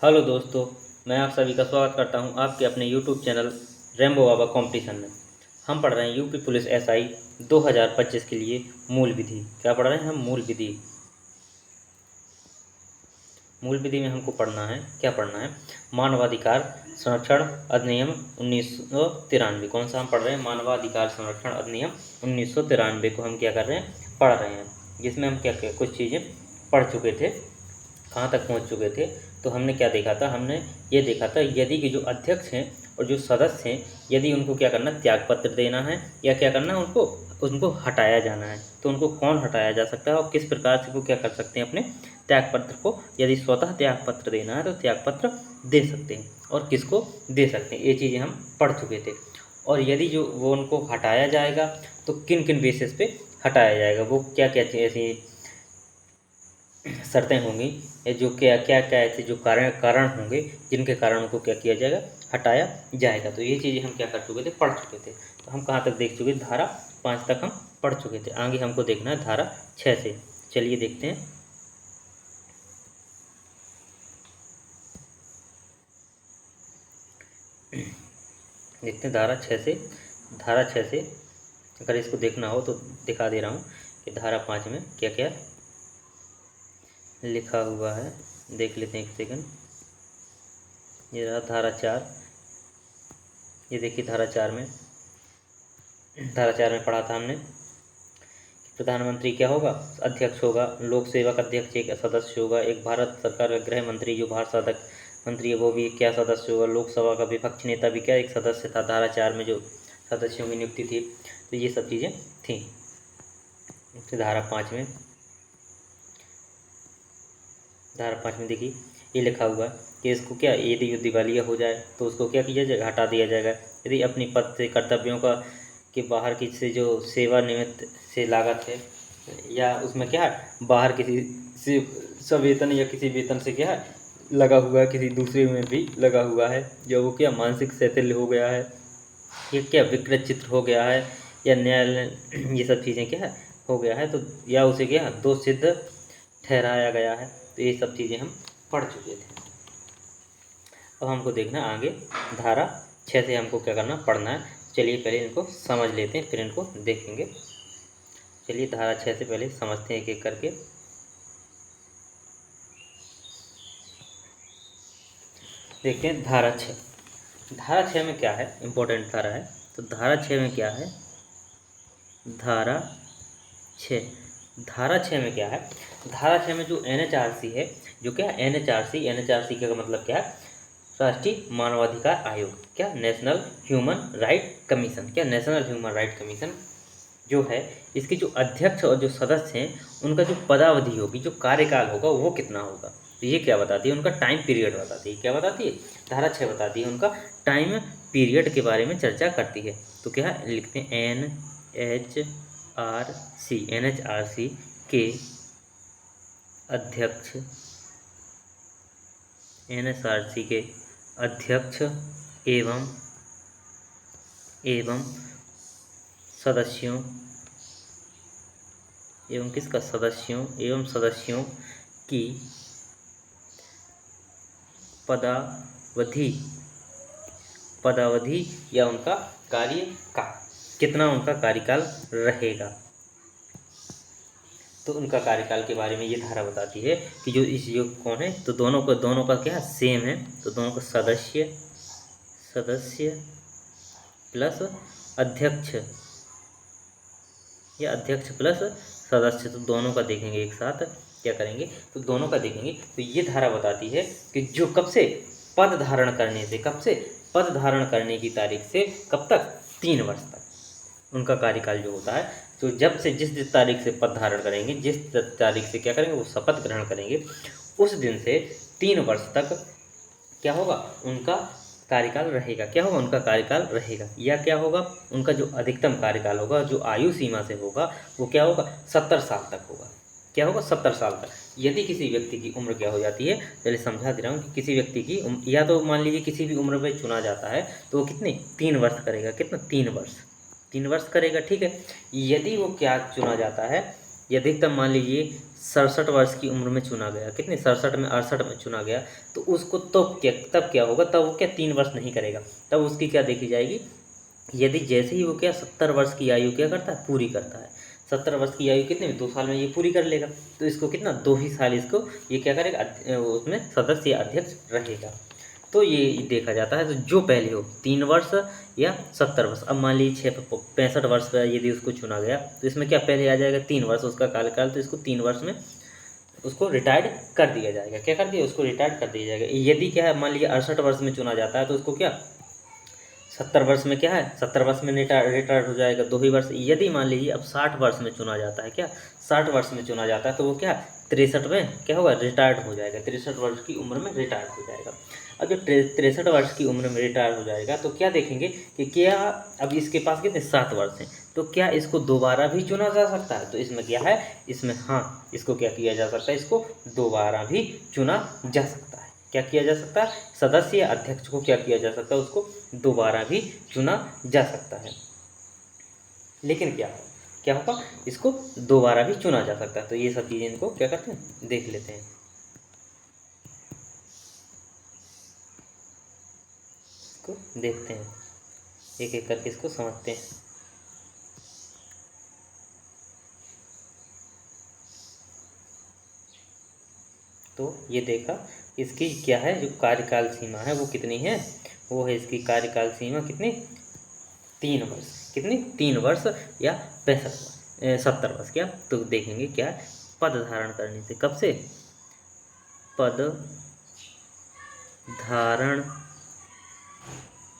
Hello दोस्तों, मैं आप सभी का स्वागत करता हूं आपके अपने यूट्यूब चैनल रेम्बो बाबा कंपटीशन में। हम पढ़ रहे हैं यूपी पुलिस एसआई 2025 के लिए मूल विधि। क्या पढ़ रहे हैं हम? मूल विधि। मूल विधि में हमको पढ़ना है, क्या पढ़ना है? मानवाधिकार संरक्षण अधिनियम 1993। कौन सा हम पढ़ रहे हैं? मानवाधिकार संरक्षण अधिनियम 1993 को हम क्या कर रहे हैं? पढ़ रहे हैं, जिसमें हम क्या कुछ चीज़ें पढ़ चुके थे। कहाँ तक पहुँच चुके थे? तो हमने क्या देखा था? हमने ये देखा था यदि कि जो अध्यक्ष हैं और जो सदस्य हैं, यदि उनको क्या करना, त्यागपत्र देना है या क्या करना है, उनको उनको हटाया जाना है, तो उनको कौन हटाया जा सकता है और किस प्रकार से वो क्या कर सकते हैं अपने त्यागपत्र को? यदि स्वतः त्यागपत्र देना है तो त्यागपत्र दे सकते हैं, और किसको दे सकते हैं, ये चीज़ें हम पढ़ चुके थे। और यदि जो वो उनको हटाया जाएगा तो किन किन बेसिस पे हटाया जाएगा, वो क्या क्या ऐसी शर्तें होंगी, या जो क्या क्या क्या ऐसे जो कारण होंगे जिनके कारण उनको क्या किया जाएगा, हटाया जाएगा। तो ये चीज़ें हम क्या कर चुके थे, पढ़ चुके थे। तो हम कहाँ तक देख चुके थे? धारा 5 तक हम पढ़ चुके थे। आगे हमको देखना है धारा 6 से। चलिए देखते हैं। देखते हैं धारा 6 से। धारा 6 से अगर इसको देखना हो तो दिखा दे रहा हूँ कि धारा 5 में क्या क्या लिखा हुआ है। देख लेते हैं, एक सेकंड। ये रहा धारा 4। ये देखिए धारा 4 में पढ़ा था हमने कि प्रधानमंत्री क्या होगा? अध्यक्ष होगा। लोक सेवक अध्यक्ष एक सदस्य होगा। एक भारत सरकार का गृह मंत्री जो भारत साधक मंत्री है वो भी क्या सदस्य होगा। लोकसभा का विपक्ष नेता भी क्या एक सदस्य था। धारा 4 में जो सदस्यों की नियुक्ति थी, तो ये सब चीज़ें थी। धारा 5 में देखिए ये लिखा हुआ है कि इसको क्या, यदि दिवालिया हो जाए तो उसको क्या किया जाएगा, हटा दिया जाएगा। यदि अपनी पद से कर्तव्यों का के बाहर किसी जो सेवा निमित्त से लागत है, या उसमें क्या है, बाहर किसी से सवेतन या किसी वेतन से क्या है लगा हुआ है, किसी दूसरे में भी लगा हुआ है, जो वो क्या मानसिक शैथिल्य हो गया है, ये क्या विकृत चित्र हो गया है, या न्यायालय ये सब चीज़ें क्या है हो गया है, तो या उसे क्या दोष सिद्ध ठहराया गया है। तो ये सब चीज़ें हम पढ़ चुके थे। अब हमको देखना आगे धारा 6 से हमको क्या करना, पढ़ना है। चलिए पहले इनको समझ लेते हैं, फिर इनको देखेंगे। चलिए धारा 6 से पहले समझते हैं एक एक करके। देखते हैं धारा 6। धारा 6 में क्या है, इम्पोर्टेंट धारा है। तो धारा 6 में क्या है? धारा 6 में क्या है? धारा 6 में जो NHRC है, जो क्या NHRC का मतलब क्या है? राष्ट्रीय मानवाधिकार आयोग। क्या? National human right commission. क्या? नेशनल ह्यूमन राइट कमीशन जो है, इसके जो अध्यक्ष और जो सदस्य हैं उनका जो पदावधि होगी, जो कार्यकाल होगा, वो कितना होगा। तो ये क्या बताती है? उनका टाइम पीरियड बताती है। क्या बताती है? धारा 6 बताती है उनका टाइम पीरियड के बारे में चर्चा करती है। तो क्या लिखते हैं? NHRC के अध्यक्ष, NHRC के अध्यक्ष एवं सदस्यों सदस्यों की पदावधि या उनका कार्य का कितना उनका कार्यकाल रहेगा। तो उनका कार्यकाल के बारे में ये धारा बताती है कि जो इस योग कौन है, तो दोनों का क्या सेम है। तो दोनों का सदस्य प्लस अध्यक्ष या अध्यक्ष प्लस सदस्य, तो दोनों का देखेंगे एक साथ। क्या करेंगे? तो दोनों का देखेंगे। तो ये धारा बताती है कि जो कब से पद धारण करने की तारीख से कब तक, 3 वर्ष तक उनका कार्यकाल जो होता है। तो जब से जिस तारीख से पद धारण करेंगे, जिस तारीख से क्या करेंगे, वो शपथ ग्रहण करेंगे, उस दिन से 3 वर्ष तक क्या होगा, उनका कार्यकाल रहेगा। क्या होगा? उनका कार्यकाल रहेगा। या क्या होगा, उनका जो अधिकतम कार्यकाल होगा, जो आयु सीमा से होगा, वो क्या होगा, 70 साल तक होगा। क्या होगा? 70 साल तक। यदि किसी व्यक्ति की उम्र क्या हो जाती है, पहले समझा दे रहा हूँ कि किसी व्यक्ति की या तो मान लीजिए किसी भी उम्र में चुना जाता है, तो वो कितने 3 वर्ष करेगा। कितना? 3 वर्ष करेगा। ठीक है। यदि वो क्या चुना जाता है, अधिकतम मान लीजिए 67 वर्ष की उम्र में चुना गया, कितने 67 में 68 में चुना गया, तो उसको तब क्या होगा, तब वो क्या 3 वर्ष नहीं करेगा, तब उसकी क्या देखी जाएगी, यदि जैसे ही वो क्या 70 वर्ष की आयु क्या करता है, पूरी करता है, 70 वर्ष की आयु कितने में 2 साल में ये पूरी कर लेगा, तो इसको कितना 2 ही साल इसको ये क्या करेगा, उसमें सदस्य या अध्यक्ष रहेगा। तो ये देखा जाता है, तो जो पहले हो 3 वर्ष या 70 वर्ष। अब मान लीजिए 65 वर्ष पर यदि उसको चुना गया, तो इसमें क्या पहले आ जाएगा 3 वर्ष उसका कार्यकाल, तो इसको 3 वर्ष में उसको रिटायर्ड कर दिया जाएगा, क्या कर दिया, उसको रिटायर्ड कर दिया जाएगा। यदि क्या है, मान लीजिए 68 वर्ष में चुना जाता है, तो उसको क्या 70 वर्ष में क्या है, 70 वर्ष में रिटायर्ड हो जाएगा, 2 ही वर्ष। यदि मान लीजिए अब 60 वर्ष में चुना जाता है, क्या 60 वर्ष में चुना जाता है, तो वो क्या 63 में क्या होगा, रिटायर्ड हो जाएगा, 63 वर्ष की उम्र में रिटायर्ड हो जाएगा। अब जब 63 वर्ष की उम्र में रिटायर हो जाएगा, तो क्या देखेंगे कि क्या अब इसके पास कितने 7 वर्ष हैं, तो क्या इसको दोबारा भी चुना जा सकता है, तो इसमें क्या है, इसमें हाँ इसको क्या किया जा सकता है, इसको दोबारा भी चुना जा सकता है। क्या किया जा सकता है, सदस्य या अध्यक्ष को क्या किया जा सकता है, उसको दोबारा भी चुना जा सकता है। लेकिन क्या होगा, इसको दोबारा भी चुना जा सकता है। तो ये सब चीज़ें इनको क्या करते हैं, देख लेते हैं, इसको देखते हैं, एक एक करके इसको समझते हैं। तो ये देखा, इसकी क्या है, जो कार्यकाल सीमा है वो कितनी है, वो है इसकी कार्यकाल सीमा कितनी, 3 वर्ष, कितनी 3 वर्ष या 70 वर्ष। क्या तो देखेंगे क्या, पद धारण करने से, कब से, पद धारण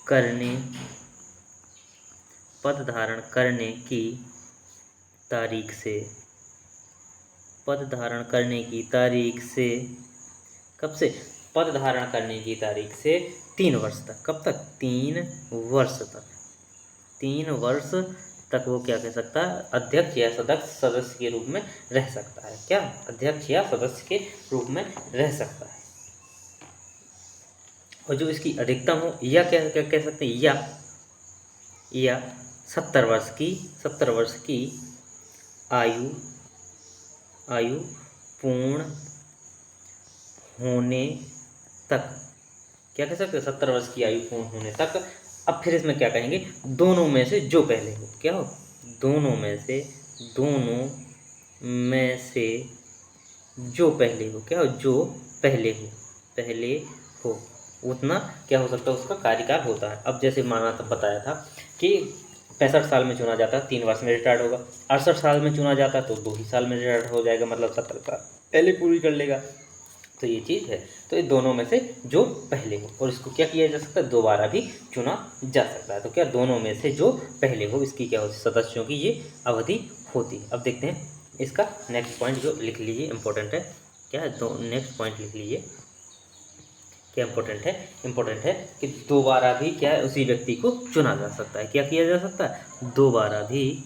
करने, पद धारण करने की तारीख से, पद धारण करने की तारीख से, कब से, पद धारण करने की तारीख से 3 वर्ष तक, कब तक, 3 वर्ष तक, 3 वर्ष तक वो क्या कह सकता है, अध्यक्ष या सदस्य के रूप में रह सकता है, क्या अध्यक्ष या सदस्य के रूप में रह सकता है। और जो इसकी अधिकतम हो, या क्या क्या कह सकते हैं, या 70 वर्ष की आयु पूर्ण होने तक, क्या कह सकते हैं, 70 वर्ष की आयु पूर्ण होने तक। अब फिर इसमें क्या कहेंगे, दोनों में से जो पहले हो, क्या हो, दोनों में से जो पहले हो, क्या हो, जो पहले हो उतना क्या हो सकता है, उसका कार्यकाल होता है। अब जैसे माना था, बताया था कि 65 साल में चुना जाता है, 3 वर्ष में रिटायर्ड होगा, 68 साल में चुना जाता है तो 2 ही साल में रिटायर्ड हो जाएगा, मतलब 70 साल पहले पूरी कर लेगा। तो ये चीज़ है, तो ये दोनों में से जो पहले हो, और इसको क्या किया जा सकता है, दोबारा भी चुना जा सकता है। तो क्या दोनों में से जो पहले हो, इसकी क्या होती है, सदस्यों की ये अवधि होती। अब देखते हैं इसका नेक्स्ट पॉइंट जो लिख लीजिए, इंपॉर्टेंट है, क्या है, नेक्स्ट पॉइंट लिख लीजिए, क्या इम्पोर्टेंट है कि दोबारा भी क्या है, उसी व्यक्ति को चुना जा सकता है। क्या किया जा सकता है, दोबारा भी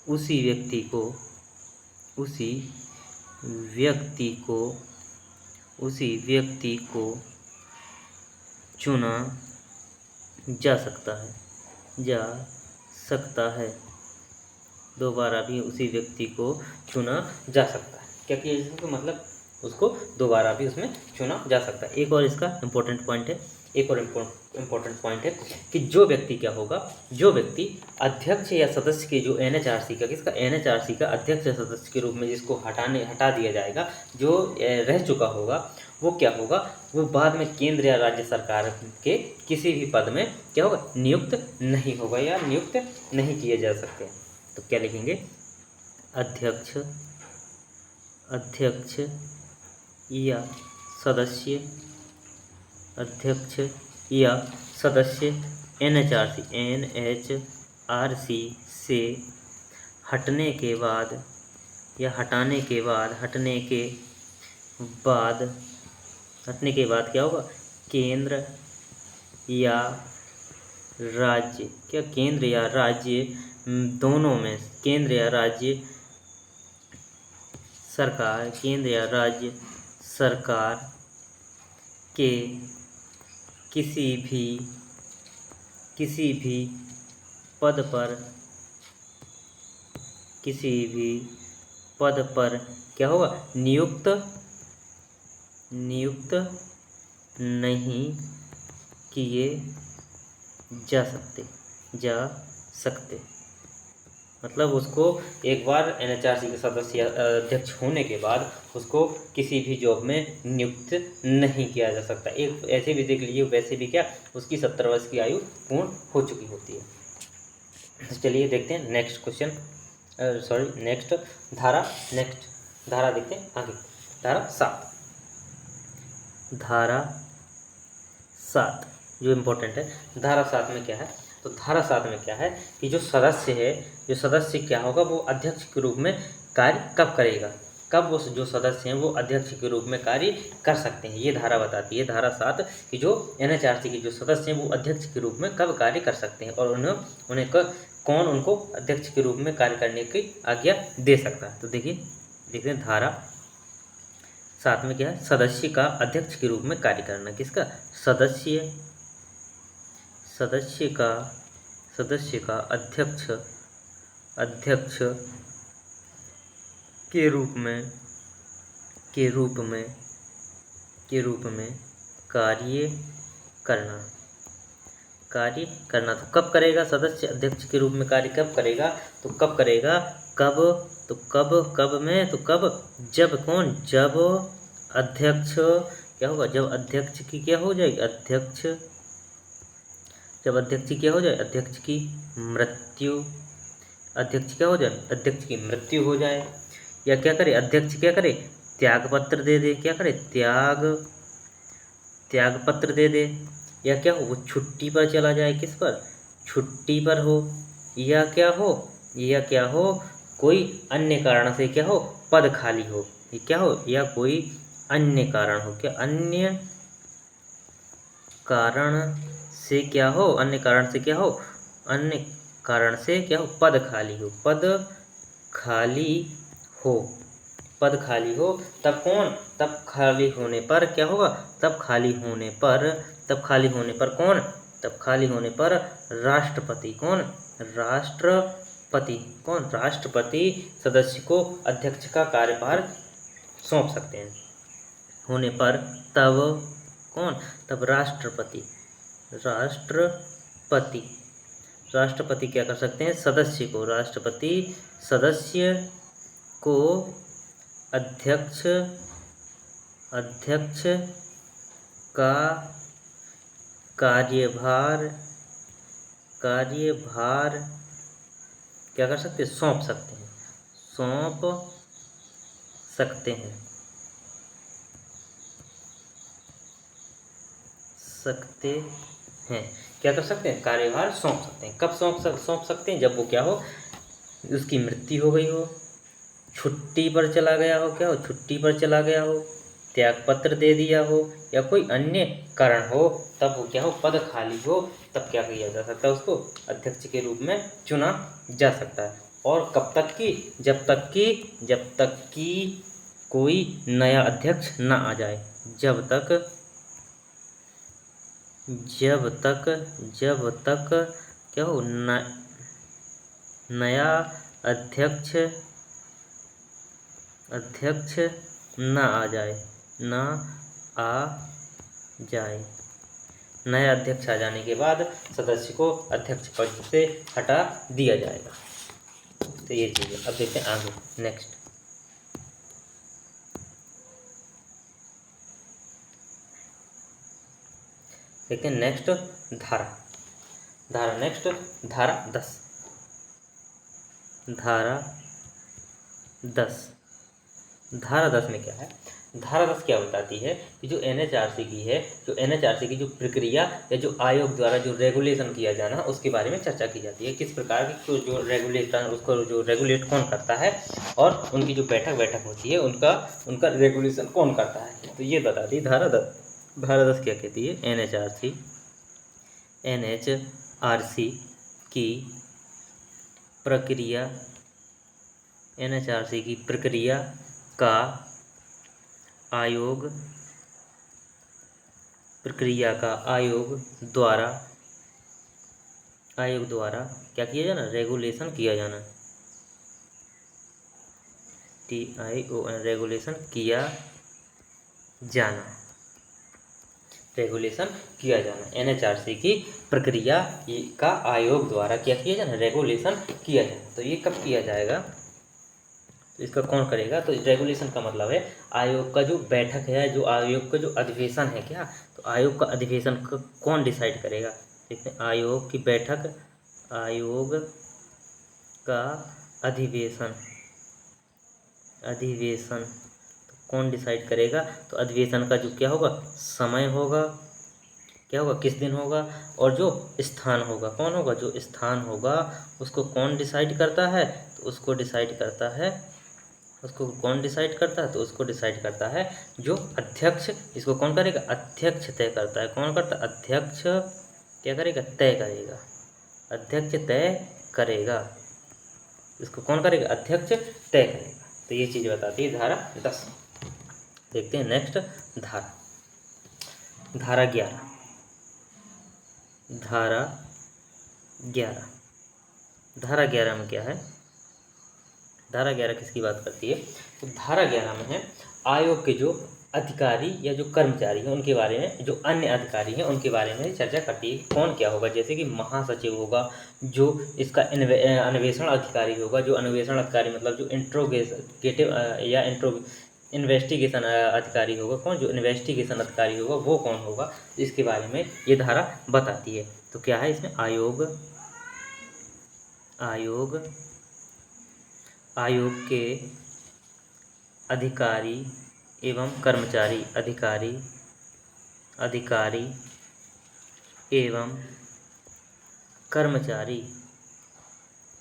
उसी व्यक्ति को चुना जा सकता है, दोबारा भी उसी व्यक्ति को चुना जा सकता है। क्या किया जा सकता है, मतलब उसको दोबारा भी उसमें चुना जा सकता है। एक और इसका इम्पोर्टेंट पॉइंट है, कि जो व्यक्ति क्या होगा, जो व्यक्ति अध्यक्ष या सदस्य के जो NHRC का अध्यक्ष या सदस्य के रूप में जिसको हटा दिया जाएगा, जो रह चुका होगा, वो क्या होगा, वो बाद में केंद्र या राज्य सरकार के किसी भी पद में क्या होगा, नियुक्त नहीं होगा या नियुक्त नहीं किए जा सकते। तो क्या लिखेंगे, अध्यक्ष या सदस्य NHRC से हटने के बाद क्या होगा, केंद्र या राज्य, क्या केंद्र या राज्य दोनों में, केंद्र या राज्य सरकार के किसी भी पद पर किसी भी पद पर क्या होगा, नियुक्त नहीं किए जा सकते। मतलब उसको एक बार NHRC के सदस्य अध्यक्ष होने के बाद उसको किसी भी जॉब में नियुक्त नहीं किया जा सकता। एक ऐसे भी देख लीजिए, वैसे भी क्या उसकी 70 वर्ष की आयु पूर्ण हो चुकी होती है। तो चलिए देखते हैं नेक्स्ट क्वेश्चन, नेक्स्ट धारा देखते हैं आगे। धारा 7 जो इम्पोर्टेंट है। धारा 7 में क्या है, तो धारा 7 में क्या है कि जो सदस्य क्या होगा, वो अध्यक्ष के रूप में कार्य कब करेगा, कब वो जो सदस्य हैं वो अध्यक्ष के रूप में कार्य कर सकते हैं, ये धारा बताती है। धारा 7 कि जो NHRC के जो सदस्य हैं वो अध्यक्ष के रूप में कब कार्य कर सकते हैं और उन्हें कौन उनको अध्यक्ष के रूप में कार्य करने की आज्ञा दे सकता है। तो देखते हैं धारा 7 में क्या है, सदस्य का अध्यक्ष के रूप में कार्य करना। किसका, सदस्य का अध्यक्ष के रूप में कार्य करना। तो कब करेगा सदस्य अध्यक्ष के रूप में कार्य, कब करेगा, तो कब करेगा, जब अध्यक्ष क्या होगा, जब अध्यक्ष की क्या हो जाएगी, अध्यक्ष की मृत्यु हो जाए, या क्या करे, अध्यक्ष क्या करे, त्याग पत्र दे दे, क्या करे, त्याग पत्र दे दे, या क्या हो, वो छुट्टी पर चला जाए, किस पर, छुट्टी पर हो, या क्या हो कोई अन्य कारण से क्या हो, पद खाली हो, ये क्या हो, या कोई अन्य कारण हो, क्या अन्य कारण से क्या हो, पद खाली हो, तब कौन, तब खाली होने पर क्या होगा, तब खाली होने पर राष्ट्रपति सदस्य को अध्यक्ष का कार्यभार सौंप सकते हैं। होने पर तब कौन, तब राष्ट्रपति क्या कर सकते हैं, सदस्य को अध्यक्ष का कार्यभार क्या कर सकते हैं, सौंप सकते हैं। क्या कर सकते हैं, कार्यभार सौंप सकते हैं। कब सौंप सकते हैं, जब वो क्या हो, उसकी मृत्यु हो गई हो, छुट्टी पर चला गया हो, त्याग पत्र दे दिया हो, या कोई अन्य कारण हो, तब वो क्या हो, पद खाली हो, तब क्या किया जा सकता है, उसको अध्यक्ष के रूप में चुना जा सकता है। और कब तक की, जब तक कि कोई नया अध्यक्ष ना आ जाए, जब तक क्या हो, नया अध्यक्ष ना आ जाए, नया अध्यक्ष आ जाने के बाद सदस्य को अध्यक्ष पद से हटा दिया जाएगा। तो ये चीज़ है। अब देखते हैं आगे नेक्स्ट। देखते हैं नेक्स्ट धारा 10। धारा 10 में क्या है, धारा 10 क्या बताती है कि जो NHRC की जो प्रक्रिया या जो आयोग द्वारा जो रेगुलेशन किया जाना, उसके बारे में चर्चा की जाती है। किस प्रकार की जो रेगुलेशन, उसको जो रेगुलेट कौन करता है, और उनकी जो बैठक होती है, उनका रेगुलेशन कौन करता है, तो ये बताती है धारा 10। धारा 10 क्या कहती है, NHRC की प्रक्रिया का आयोग द्वारा क्या किया जाना, रेगुलेशन किया जाना। TION रेगुलेशन किया जाना, रेगुलेशन किया जाना। NHRC की प्रक्रिया का आयोग द्वारा क्या किया जाना, रेगुलेशन किया जाना। तो ये कब किया जाएगा, तो इसका कौन करेगा, तो रेगुलेशन का मतलब है आयोग का जो बैठक है, जो आयोग का जो अधिवेशन है क्या, तो आयोग का अधिवेशन कौन डिसाइड करेगा। देखते हैं, आयोग की बैठक, आयोग का अधिवेशन, अधिवेशन तो कौन डिसाइड करेगा, तो अधिवेशन का जो क्या होगा, समय होगा, क्या होगा, किस दिन होगा, और जो स्थान होगा, कौन होगा, जो स्थान होगा उसको कौन डिसाइड करता है, तो उसको डिसाइड करता है, उसको कौन डिसाइड करता है, तो उसको डिसाइड करता है जो अध्यक्ष। इसको कौन करेगा, अध्यक्ष तय करता है। कौन करता है, अध्यक्ष क्या करेगा, तय करेगा, अध्यक्ष तय करेगा। इसको कौन करेगा, अध्यक्ष तय करेगा। तो ये चीज़ बताती है धारा 10। देखते हैं नेक्स्ट धारा, धारा 11, धारा 11, धारा 11 में क्या है, धारा 11 किसकी बात करती है, तो धारा 11 में है आयोग के जो अधिकारी या जो कर्मचारी हैं उनके बारे में, जो अन्य अधिकारी हैं उनके बारे में चर्चा करती है। कौन क्या होगा, जैसे कि महासचिव होगा, जो इसका अन्वेषण अधिकारी होगा, जो अन्वेषण अधिकारी मतलब जो इंट्रोगेटिव या इन्वेस्टिगेशन अधिकारी होगा, कौन, जो इन्वेस्टिगेशन अधिकारी होगा वो कौन होगा, इसके बारे में ये धारा बताती है। तो क्या है इसमें, आयोग, आयोग, आयोग के अधिकारी एवं कर्मचारी, अधिकारी, अधिकारी एवं कर्मचारी,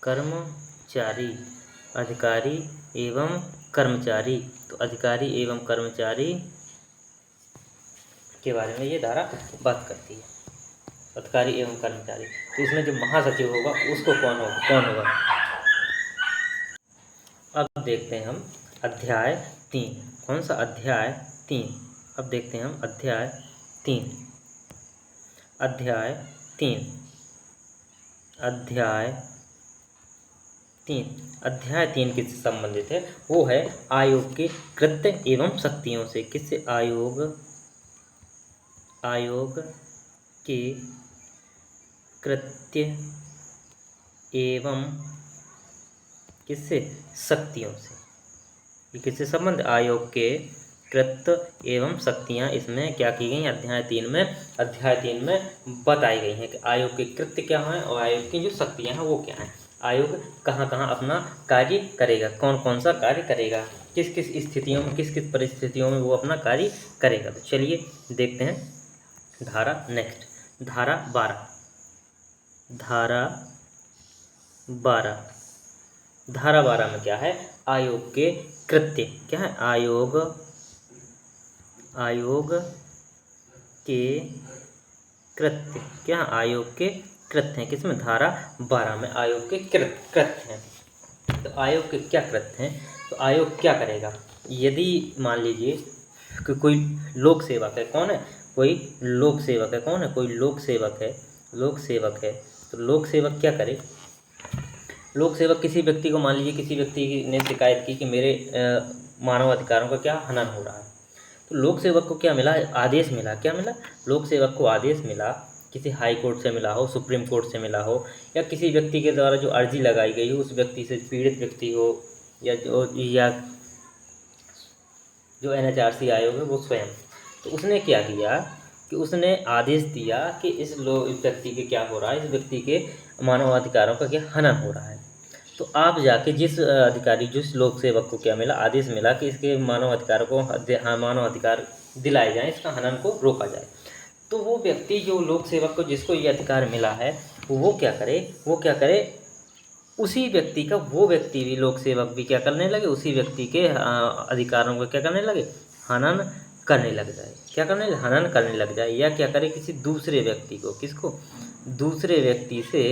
कर्मचारी, अधिकारी एवं कर्मचारी, तो अधिकारी एवं कर्मचारी के बारे में ये धारा बात करती है, अधिकारी एवं कर्मचारी। तो इसमें जो महासचिव होगा उसको कौन होगा, कौन होगा। अब देखते हैं हम अध्याय 3, कौन सा, अध्याय 3। अब देखते हैं हम अध्याय 3, अध्याय 3, अध्याय 3, अध्याय 3 किससे संबंधित है, वो है आयोग के कृत्य एवं शक्तियों से। किससे, आयोग, आयोग के कृत्य एवं किससे, शक्तियों से। ये किससे संबंध, आयोग के कृत्य एवं शक्तियाँ इसमें क्या की गई, अध्याय 3 में, अध्याय 3 में बताई गई हैं कि आयोग के कृत्य क्या हैं और आयोग की जो शक्तियाँ हैं वो क्या हैं। आयोग कहाँ कहाँ अपना कार्य करेगा, कौन कौन सा कार्य करेगा, किस किस स्थितियों में, किस किस परिस्थितियों में वो अपना कार्य करेगा। तो चलिए देखते हैं धारा नेक्स्ट, धारा 12, धारा 12, धारा 12 में क्या है, आयोग के कृत्य क्या है, आयोग, आयोग के कृत्य क्या है, आयोग के कृत्य हैं। किसमें, धारा 12 में आयोग के कृत्य हैं। तो आयोग के क्या कृत्य हैं, तो आयोग क्या करेगा, यदि मान लीजिए कि कोई लोक सेवक है, कौन है, कोई लोक सेवक है, कौन है, कोई लोक सेवक है, लोक सेवक है। तो लोक सेवक क्या करे, लोक सेवक किसी व्यक्ति को, मान लीजिए किसी व्यक्ति ने शिकायत की कि मेरे मानव अधिकारों का क्या हनन हो रहा है, तो लोक सेवक को क्या मिला, आदेश मिला, क्या मिला, लोक सेवक को आदेश मिला, किसी हाई कोर्ट से मिला हो, सुप्रीम कोर्ट से मिला हो, या किसी व्यक्ति के द्वारा जो अर्जी लगाई गई हो, उस व्यक्ति से, पीड़ित व्यक्ति हो, या जो NHRC आयोग है वो स्वयं। तो उसने क्या किया कि उसने आदेश दिया कि इस व्यक्ति के क्या हो रहा है, इस व्यक्ति के मानवाधिकारों का क्या हनन हो रहा है। तो आप जाके जिस अधिकारी, जिस लोक सेवक को क्या मिला, आदेश मिला कि इसके मानवाधिकारों को, मानवाधिकार दिलाए जाएं, इसका हनन को रोका जाए, तो वो व्यक्ति, जो लोक सेवक को जिसको ये अधिकार मिला है, वो क्या करे, वो क्या करे, उसी व्यक्ति का, वो व्यक्ति भी, लोक सेवक भी क्या करने लगे, उसी व्यक्ति के अधिकारों को क्या करने लगे, हनन करने लग जाए, क्या करने लगे, हनन करने लग जाए, या क्या करे, किसी दूसरे व्यक्ति को, किसको, दूसरे व्यक्ति से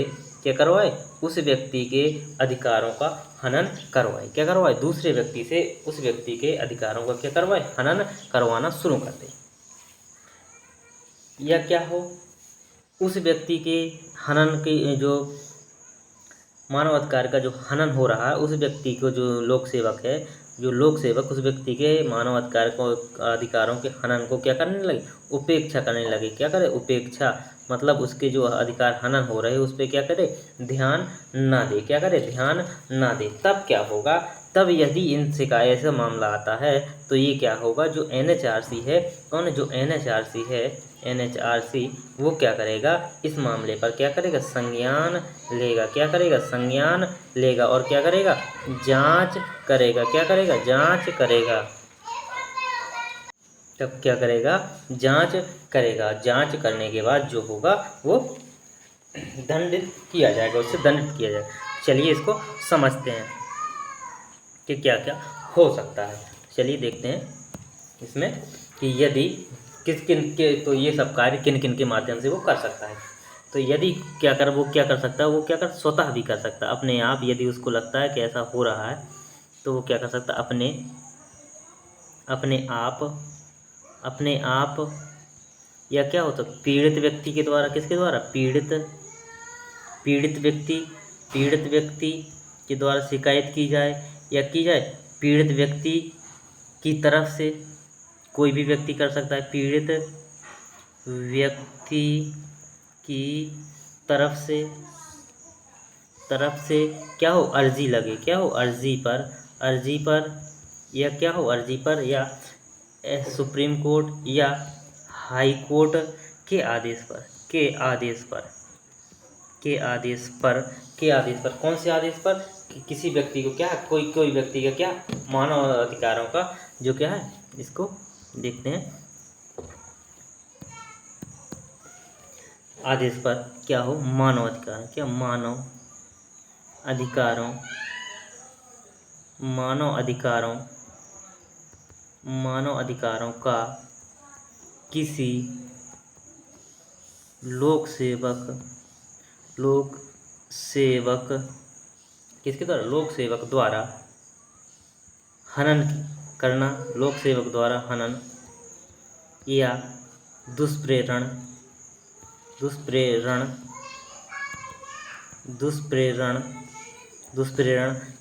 क्या करवाए, उस व्यक्ति के अधिकारों का हनन करवाए, क्या करवाए, दूसरे व्यक्ति से उस व्यक्ति के अधिकारों का क्या करवाए, हनन करवाना शुरू कर दे। या क्या हो, उस व्यक्ति के हनन के, जो मानव अधिकार का जो हनन हो रहा है, उस व्यक्ति को, जो लोक सेवक है, जो लोक सेवक उस व्यक्ति के मानव अधिकारों के हनन को क्या करने लगे, उपेक्षा करने लगे। क्या करे, उपेक्षा, मतलब उसके जो अधिकार हनन हो रहे उस पर क्या करे, ध्यान ना दे। क्या करे, ध्यान ना दे। तब क्या होगा, तब यदि इन शिकायत से मामला आता है तो ये क्या होगा, जो NHRC है, कौन, जो NHRC है, NHRC, वो क्या करेगा, इस मामले पर क्या करेगा, संज्ञान लेगा। क्या करेगा, संज्ञान लेगा। और क्या करेगा, जांच करेगा। क्या करेगा, जांच करेगा। तब क्या करेगा, जांच करेगा। जांच करने के बाद जो होगा वो दंडित किया जाएगा, उससे दंडित किया जाएगा। चलिए इसको समझते हैं कि क्या क्या हो सकता है। चलिए देखते हैं इसमें कि यदि किस किन के, तो ये सब कार्य किन किन के माध्यम से वो कर सकता है। तो यदि वो क्या कर सकता है, वो क्या कर, स्वतः भी कर सकता है अपने आप। यदि उसको लगता है कि ऐसा हो रहा है तो वो क्या कर सकता है, अपने आप या क्या होता है, पीड़ित व्यक्ति के द्वारा, किसके द्वारा, पीड़ित व्यक्ति के द्वारा शिकायत की जाए, या की जाए पीड़ित व्यक्ति की तरफ से। कोई भी व्यक्ति कर सकता है, पीड़ित व्यक्ति की तरफ से क्या हो, अर्जी लगे। क्या हो, अर्जी पर या क्या हो, अर्जी पर या सुप्रीम कोर्ट या हाई कोर्ट के आदेश पर कौन से आदेश पर, कि किसी व्यक्ति को क्या, कोई व्यक्ति का क्या, मानव अधिकारों का जो क्या है, इसको देखते हैं, आदेश पर क्या हो, मानव अधिकार, क्या, मानव अधिकारों का किसी लोक सेवक किसके द्वारा, लोक सेवक द्वारा हनन करना, लोक सेवक द्वारा हनन या दुष्प्रेरण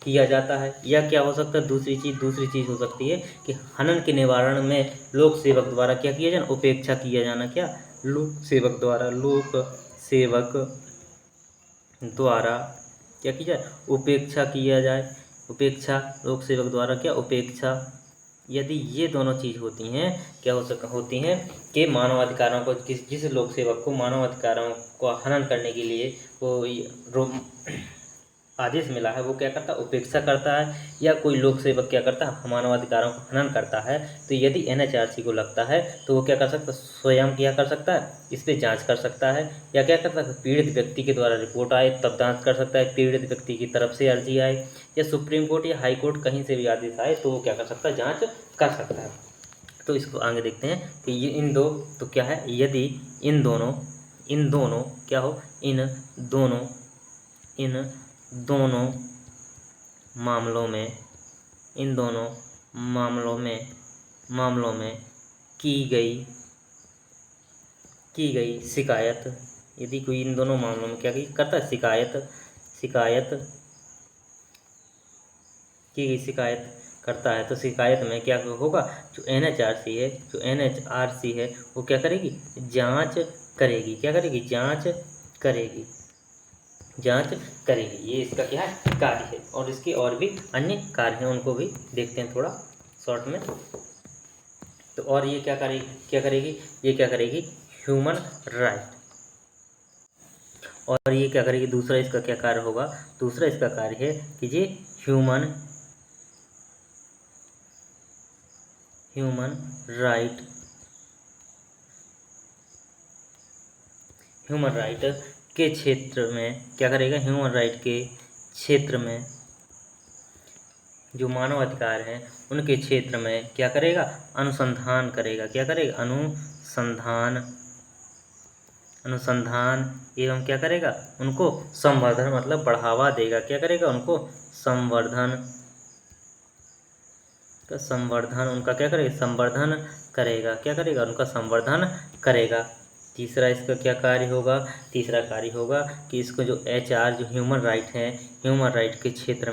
किया जाता है। या क्या हो सकता है, दूसरी चीज़ हो सकती है कि हनन के निवारण में लोक सेवक द्वारा क्या किया जाना, उपेक्षा किया जाना। क्या, लोक सेवक द्वारा क्या की जाए, उपेक्षा किया जाए। लोक सेवक द्वारा क्या, उपेक्षा। यदि ये दोनों चीज़ होती हैं, क्या होती हैं कि मानव अधिकारों को, जिस लोक सेवक को मानव अधिकारों को हनन करने के लिए वो आदेश मिला है, वो क्या करता है, उपेक्षा करता है। या कोई लोक सेवक क्या करता है, मानव अधिकारों को हनन करता है, तो यदि NHRC को लगता है तो वो क्या कर सकता है, स्वयं क्या कर सकता है, इस पर जाँच कर सकता है। या क्या कर सकता है, पीड़ित व्यक्ति के द्वारा रिपोर्ट आए तब जाँच कर सकता है, पीड़ित व्यक्ति की तरफ से अर्जी आए, या सुप्रीम कोर्ट या हाई कोर्ट कहीं से भी आदेश आए तो वो क्या कर सकता है, जाँच कर सकता है। तो इसको आगे देखते हैं कि ये तो क्या है, यदि इन दोनों क्या हो, इन दोनों मामलों में की गई शिकायत, यदि कोई इन दोनों मामलों में क्या करता है, शिकायत की गई शिकायत करता है, तो शिकायत में क्या होगा, जो NHRC है वो क्या करेगी, जांच करेगी। क्या करेगी, जांच करेगी। ये इसका क्या है, कार्य है। और इसके और भी अन्य कार्य हैं, उनको भी देखते हैं थोड़ा शॉर्ट में। तो और ये क्या करेगी, ये क्या करेगी, ह्यूमन राइट। और ये क्या करेगी, दूसरा इसका क्या कार्य होगा, दूसरा इसका कार्य है कि ये ह्यूमन राइट के क्षेत्र में क्या करेगा, ह्यूमन राइट के क्षेत्र में जो मानव अधिकार हैं उनके क्षेत्र में क्या करेगा, अनुसंधान करेगा। क्या करेगा, अनुसंधान एवं क्या करेगा, उनको संवर्धन, मतलब बढ़ावा देगा। क्या करेगा, उनको संवर्धन उनका क्या करेगा, संवर्धन करेगा। क्या करेगा, उनका संवर्धन करेगा। तीसरा इसका क्या कार्य होगा, तीसरा कार्य होगा कि इसको जो HR जो ह्यूमन राइट है, ह्यूमन राइट के क्षेत्र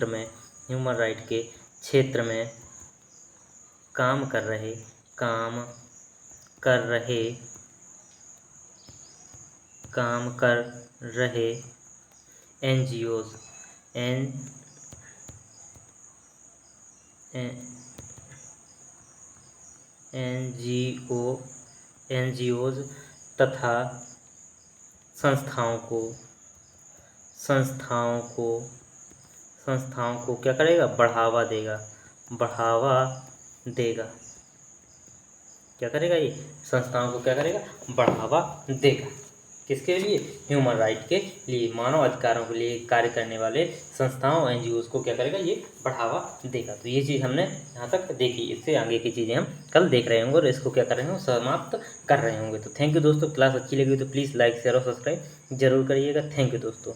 में ह्यूमन राइट के क्षेत्र में काम कर रहे एनजीओज एनजीओज तथा संस्थाओं को क्या करेगा, बढ़ावा देगा। क्या करेगा ये, संस्थाओं को क्या करेगा, बढ़ावा देगा। किसके लिए, ह्यूमन राइट के लिए, मानव अधिकारों के लिए कार्य करने वाले संस्थाओं एनजीओज को क्या करेगा, ये बढ़ावा देगा। तो ये चीज़ हमने यहाँ तक देखी, इससे आगे की चीज़ें हम कल देख रहे होंगे और इसको क्या कर रहे होंगे, समाप्त कर रहे होंगे। तो थैंक यू दोस्तों, क्लास अच्छी लगी तो प्लीज़ लाइक शेयर और सब्सक्राइब जरूर करिएगा। थैंक यू दोस्तों।